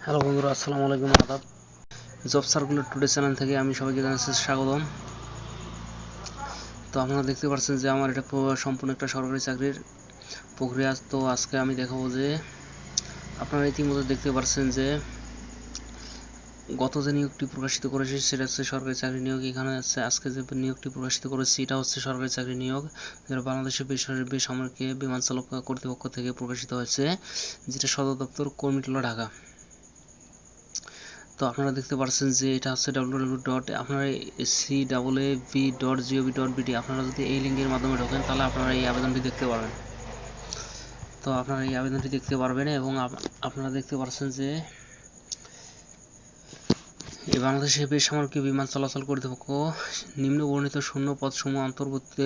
Hello বন্ধুরা, আসসালামু আলাইকুম। আদাব। জব সার্কুলার টুডে চ্যানেল থেকে আমি সবাইকে জানাচ্ছি স্বাগতম। তো আপনারা দেখতে পাচ্ছেন যে আমার এটা সম্পূর্ণ একটা সরকারি চাকরির প্রক্রিয়া। তো আজকে আমি দেখাবো যে আপনারা ইতিমধ্যে দেখতে পাচ্ছেন যে গত যে নিয়োগটি প্রকাশিত করেছি সেটা হচ্ছে সরকারি চাকরি নিয়োগ। এখানে আছে আজকে যে নিয়োগটি প্রকাশিত করেছি এটা হচ্ছে সরকারি চাকরি নিয়োগ, যেটা বাংলাদেশের বেসামরিক বিমান চালক কর্তৃপক্ষ থেকে প্রকাশিত হয়েছে, যেটা সদর দপ্তর কুর্মিটোলা, ঢাকা। তো আপনারা দেখতে পাচ্ছেন যে এটা হচ্ছে www.caav.gov.bt। আপনারা যদি এই লিঙ্কের মাধ্যমে ঢোকেন তাহলে আপনারা এই আবেদনটি দেখতে পারবেন। তো আপনারা এই আবেদনটি দেখতে পারবেন এবং আপনারা দেখতে পাচ্ছেন যে এই বাংলাদেশের বেসামরিক বিমান চলাচল কর্তৃপক্ষ নিম্ন বর্ণিত শূন্য পদসমূহ অন্তর্ভুক্ত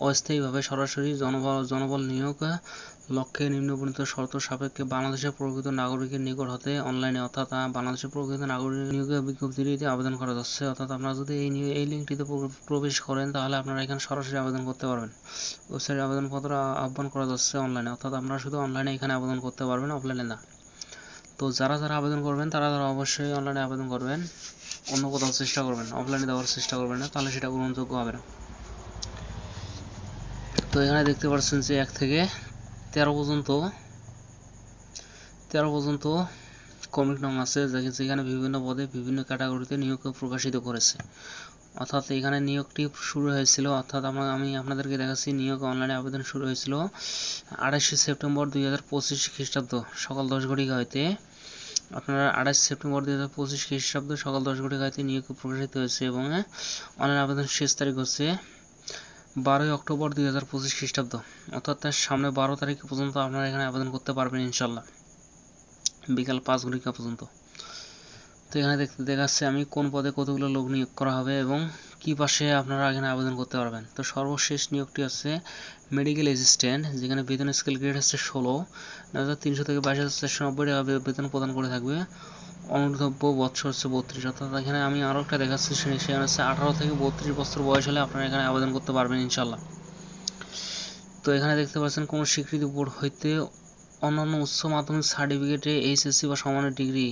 অস্থায়ীভাবে সরাসরি জনবল নিয়োগ লক্ষ্যে নিম্ন বর্ণিত শর্ত সাপেক্ষে বাংলাদেশের প্রকৃত নাগরিকের নিকট হতে অনলাইনে অর্থাৎ বাংলাদেশের প্রকৃত নাগরিক নিয়োগের বিজ্ঞপ্তিতে আবেদন করা যাচ্ছে। অর্থাৎ আপনারা যদি এই লিঙ্কটিতে প্রবেশ করেন তাহলে আপনারা এখানে সরাসরি আবেদন করতে পারবেন। ওয়েবসাইটে আবেদনপত্র আহ্বান করা যাচ্ছে অনলাইনে, অর্থাৎ আপনারা শুধু অনলাইনে এখানে আবেদন করতে পারবেন, অফলাইনে না। তো যারা আবেদন করবেন তারা অবশ্যই অনলাইনে আবেদন করবেন, অন্য কোথাও চেষ্টা করবেন, অফলাইনে দেওয়ার চেষ্টা করবেন না, তাহলে সেটা গ্রহণযোগ্য হবে না। তো এখানে দেখতে পাচ্ছেন যে 1 থেকে 13 পর্যন্ত কমিট নাম আছে, যেখানে বিভিন্ন পদে বিভিন্ন ক্যাটাগরিতে নিয়োগ প্রকাশিত করেছে। অর্থাৎ এখানে নিয়োগটি শুরু হয়েছিল, অর্থাৎ আমি আপনাদেরকে দেখাচ্ছি নিয়োগ অনলাইনে আবেদন শুরু হয়েছিল 28 সেপ্টেম্বর 2025 খ্রিস্টাব্দ সকাল 10 ঘটিকা হইতে। আপনারা 28 সেপ্টেম্বর 2025 খ্রিস্টাব্দ সকাল 10 ঘটিকা হইতে নিয়োগ প্রকাশিত হয়েছে এবং অনলাইন আবেদন শেষ তারিখ হচ্ছে 12 অক্টোবর 2025 খ্রিস্টাব্দ। অর্থাৎ তার সামনে 12 তারিখ পর্যন্ত আপনারা এখানে আবেদন করতে পারবেন ইনশাল্লাহ, বিকাল 5 ঘটিকা পর্যন্ত। তো এখানে দেখাচ্ছে আমি কোন পদে কতগুলো লোক নিয়োগ করা হবে এবং কি পাশে আপনারা এখানে আবেদন করতে পারবেন। তো সর্বশেষ নিয়োগটি হচ্ছে মেডিকেল অ্যাসিস্ট্যান্ট, যেখানে বেতন স্কেল গ্রেড হচ্ছে 16,300 থেকে 22,490 টাকা বেতন প্রদান করে থাকবে। অনুর্ধব্য বৎসর হচ্ছে 32। অর্থাৎ এখানে আমি আরও একটা দেখাচ্ছি, সেখানে হচ্ছে 18 থেকে 32 বছর বয়স হলে আপনারা এখানে আবেদন করতে পারবেন ইনশাল্লাহ। তো এখানে দেখতে পাচ্ছেন কোনো স্বীকৃতি বোর্ড হইতে অন্যান্য উচ্চ মাধ্যমিক সার্টিফিকেটে এইচএসসি বা সমানের ডিগ্রি,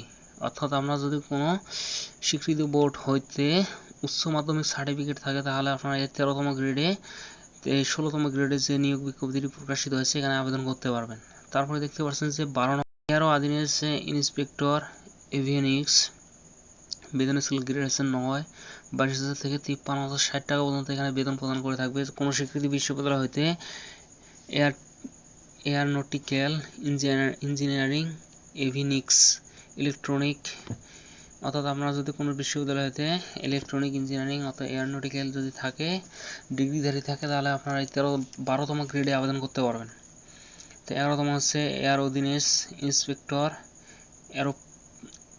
অর্থাৎ আমরা যদি কোনো স্বীকৃতি বোর্ড হইতে উচ্চ মাধ্যমিক সার্টিফিকেট থাকে তাহলে আপনারা এই 13তম গ্রেডে 16তম গ্রেডে যে নিয়োগ বিজ্ঞপ্তিটি প্রকাশিত হয়েছে এখানে আবেদন করতে পারবেন। তারপরে দেখতে পাচ্ছেন যে 12 আদিনের ইন্সপেক্টর এভিয়েনিক্স, বেতন স্কেল গ্রেড হচ্ছে 9, 22,000 থেকে 53,060 টাকা পর্যন্ত এখানে বেতন প্রদান করে থাকবে। কোনো স্বীকৃতি বিশ্ববিদ্যালয় হইতে এয়ারনটিক্যাল ইঞ্জিনিয়ারিং, এভিনিক্স, ইলেকট্রনিক, অর্থাৎ আপনারা যদি কোনো বিশ্ববিদ্যালয়তে ইলেকট্রনিক ইঞ্জিনিয়ারিং অর্থাৎ এয়ারনটিক্যাল যদি থাকে, ডিগ্রিধারী থাকে, তাহলে আপনারা এই 12তম গ্রেডে আবেদন করতে পারবেন। তো 11তম হচ্ছে এয়ার অর্ডিন্যান্স ইন্সপেক্টর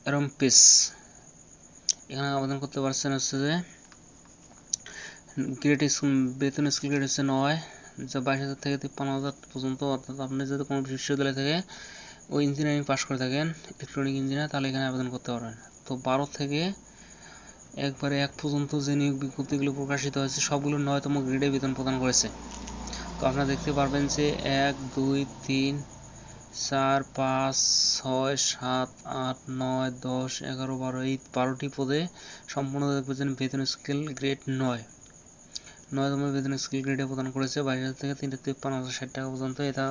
এরোস্পেস, এখানে আবেদন করতে পারছেন হচ্ছে যে বেতন স্কেল গ্রেড হচ্ছে 9, যা 22,000 থেকে 53,000 পর্যন্ত। অর্থাৎ আপনি যদি কোনো বিশ্ববিদ্যালয় থেকে ওই ইঞ্জিনিয়ারিং পাশ করে থাকেন ইলেকট্রনিক ইঞ্জিনিয়ার, তাহলে এখানে আবেদন করতে পারবেন। তো 12 থেকে একবারে 1 পর্যন্ত যে নিয়োগ বিজ্ঞপ্তিগুলো প্রকাশিত হয়েছে সবগুলো 9তম গ্রেডে বেতন প্রদান করেছে। তো আপনারা দেখতে পারবেন যে 1, 2, 3, 4, 5, 6, 7, 8, 9, 10, 11, 12 এই 12টি পদে সম্পূর্ণ দেখবেন বেতন স্কেল গ্রেড 9তম বেতন স্কেল গ্রেডে প্রদান করেছে 22,000 থেকে 53,060 টাকা পর্যন্ত এটা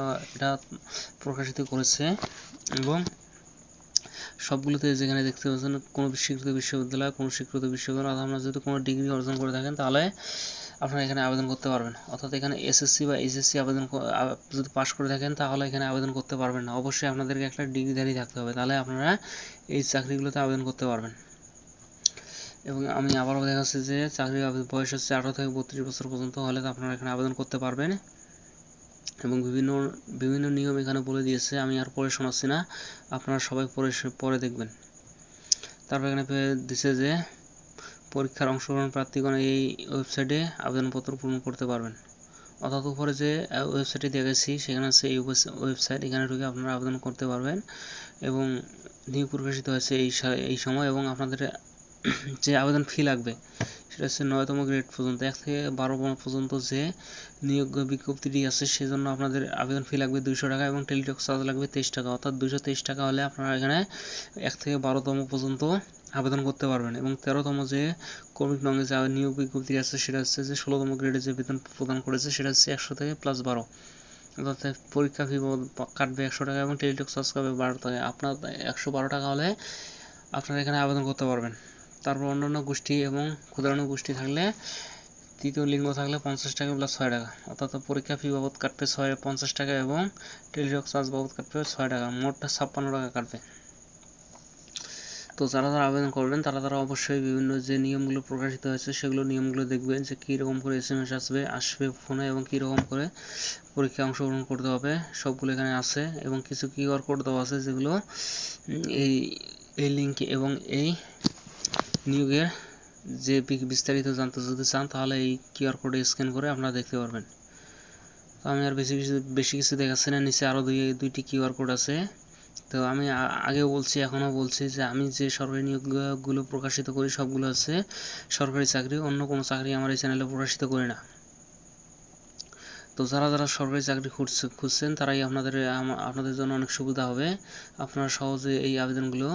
প্রকাশিত করেছে। এবং সবগুলোতে যেখানে দেখতে পাচ্ছেন কোনো স্বীকৃত বিশ্ববিদ্যালয় আপনারা যদি কোনো ডিগ্রি অর্জন করে থাকেন তাহলে আপনারা এখানে আবেদন করতে পারবেন। অর্থাৎ এখানে এসএসসি বা এইচএসসি যদি পাশ করে থাকেন তাহলে এখানে আবেদন করতে পারবেন না। অবশ্যই আপনাদেরকে একটা ডিগ্রিধারী থাকতে হবে, তাহলে আপনারা এই চাকরিগুলোতে আবেদন করতে পারবেন। এবং আমি আবারও দেখাচ্ছি যে চাকরির বয়স হচ্ছে 18 থেকে 32 বছর পর্যন্ত হলে আপনারা এখানে আবেদন করতে পারবেন। এবং বিভিন্ন নিয়ম এখানে বলে দিয়েছে, আমি আর পড়ে শোনাচ্ছি না, আপনারা সবাই পরে দেখবেন। তারপর এখানে দিছে যে পরীক্ষার অংশগ্রহণ প্রার্থীগণ এই ওয়েবসাইটে আবেদনপত্র পূরণ করতে পারবেন। অর্থাৎ উপরে যে ওয়েবসাইটে দেখেছি সেখানে হচ্ছে এই ওয়েবসাইট, এখানে ঢুকে আপনারা আবেদন করতে পারবেন। এবং নিয়োগ প্রকাশিত হয়েছে এই সময় এবং আপনাদের যে আবেদন ফি লাগবে সেটা হচ্ছে 9তম গ্রেড পর্যন্ত, 1 থেকে 12 পর্যন্ত যে নিয়োগ বিজ্ঞপ্তিটি আছে সেজন্য আপনাদের আবেদন ফি লাগবে 200 টাকা এবং টেলিটক চার্জ লাগবে 23 টাকা, অর্থাৎ 223 টাকা হলে আপনারা এখানে 1 থেকে 12তম পর্যন্ত আবেদন করতে পারবেন। এবং 13তম যে ক্রমিক নঙ্গে যে নিয়োগ বিজ্ঞপ্তি আছে সেটা হচ্ছে যে 16তম গ্রেডে যে বেতন প্রদান করেছে সেটা হচ্ছে 100 থেকে +12, অর্থাৎ পরীক্ষা ফি কাটবে 100 টাকা এবং টেলিটক চার্জ কাটবে 12 টাকা। আপনার 112 টাকা হলে আপনারা এখানে আবেদন করতে পারবেন। তারপর অন্যান্য গোষ্ঠী এবং ক্ষুদ্রাণু গোষ্ঠী থাকলে, তৃতীয় লিঙ্গ থাকলে 50 টাকা +6 টাকা, অর্থাৎ পরীক্ষা ফি বাবদ কাটবে 50 টাকা এবং টেলিটক চার্জ বাবদ কাটবে 6 টাকা, মোটটা 56 টাকা কাটবে। তো যারা আবেদন করবেন তারা অবশ্যই বিভিন্ন যে নিয়মগুলো প্রকাশিত হয়েছে সেগুলো নিয়মগুলো দেখবেন, যে কীরকম করে SMS আসবে ফোনে এবং কীরকম করে পরীক্ষায় অংশগ্রহণ করতে হবে সবগুলো এখানে আছে। এবং কিছু QR কোড দেওয়া আছে যেগুলো এই লিঙ্ক এবং এই নিয়োগের যে বিস্তারিত জানতে যদি চান তাহলে এই QR কোডে স্ক্যান করে আপনারা দেখতে পারবেন। তো আমি আর বেশি কিছু দেখাচ্ছি না, নিচে আরও দুইটি QR কোড আছে। তো আমি আগেও বলছি এখনও বলছি যে আমি যে সরকারি নিয়োগগুলো প্রকাশিত করি সবগুলো আছে সরকারি চাকরি, অন্য কোনো চাকরি আমার এই চ্যানেলে প্রকাশিত করি না। তো যারা সরকারি চাকরি খুঁজছেন তারাই আপনাদের জন্য অনেক সুবিধা হবে, আপনারা সহজে এই আবেদনগুলো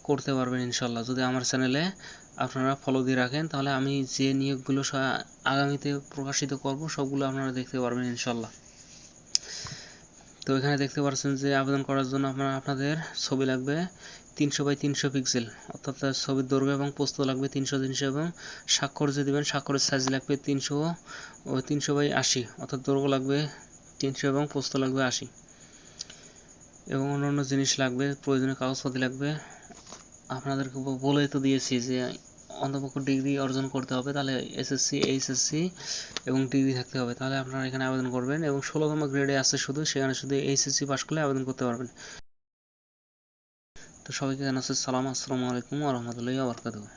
করতে পারবেন ইনশাল্লাহ। যদি আমার চ্যানেলে আপনারা ফলো দিয়ে রাখেন তাহলে আমি যে নিয়োগগুলো আগামীতে প্রকাশিত করব সবগুলো আপনারা দেখতে পারবেন ইনশাল্লাহ। তো এখানে দেখতে পাচ্ছেন যে আবেদন করার জন্য আপনাদের ছবি লাগবে 300x300 পিক্সেল, অর্থাৎ ছবির দৈর্ঘ্য এবং প্রস্থ লাগবে 300 এবং স্বাক্ষর যে দেবেন স্বাক্ষরের সাইজ লাগবে 300x80, অর্থাৎ দৈর্ঘ্য লাগবে 300 এবং প্রস্থ লাগবে 80, এবং অন্যান্য জিনিস লাগবে, প্রয়োজনীয় কাগজপাতি লাগবে। আপনাদেরকে বলেই তো দিয়েছি যে অন্তপক্ষে ডিগ্রি অর্জন করতে হবে, তাহলে SSC HSC এবং ডিগ্রি থাকতে হবে, তাহলে আপনারা এখানে আবেদন করবেন। এবং 16তম গ্রেডে আছে সেখানে শুধু HSC পাস করলে আবেদন করতে পারবেন। তো সবাইকে জানাচ্ছি সালাম, আসসালামু আলাইকুম ওয়া রাহমাতুল্লাহি ওয়া বারাকাতুহু।